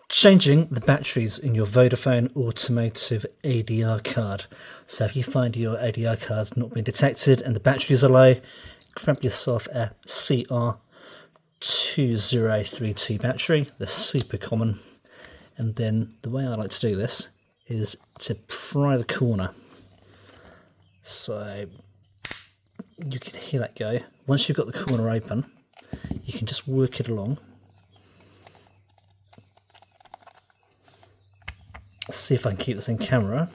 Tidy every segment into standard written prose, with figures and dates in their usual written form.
Changing the batteries in your Vodafone Automotive ADR card. So if you find your ADR card's not being detected and the batteries are low, grab yourself a CR2032 battery. They're super common. And then the way I like to do this is to pry the corner. So you can hear that go. Once you've got the corner open, you can just work it along. Let's see if I can keep this in camera.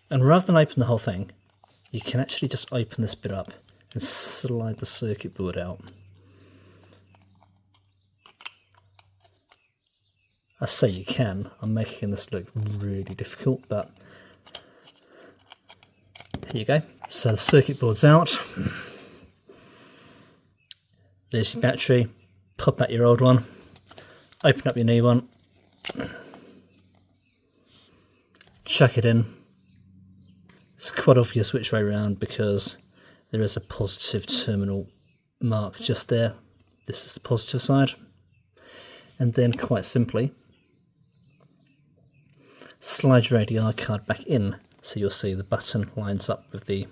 And rather than open the whole thing, you can actually just open this bit up and slide the circuit board out. I say you can, I'm making this look really difficult, but here you go. So the circuit board's out. There's your battery, pop out your old one, open up your new one, chuck it in. It's quite obvious which way around because there is a positive terminal mark just there. This is the positive side. And then quite simply, slide your ADR card back in so you'll see the button lines up with the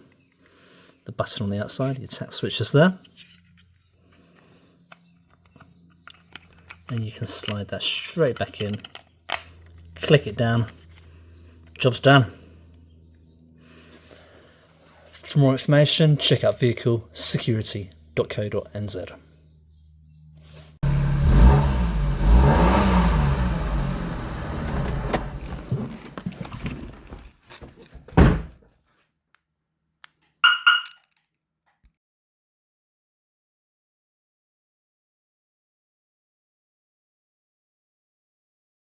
button on the outside. Your tap switch is there. And you can slide that straight back in, click it down, job's done. For more information, check out vehiclesecurity.co.nz.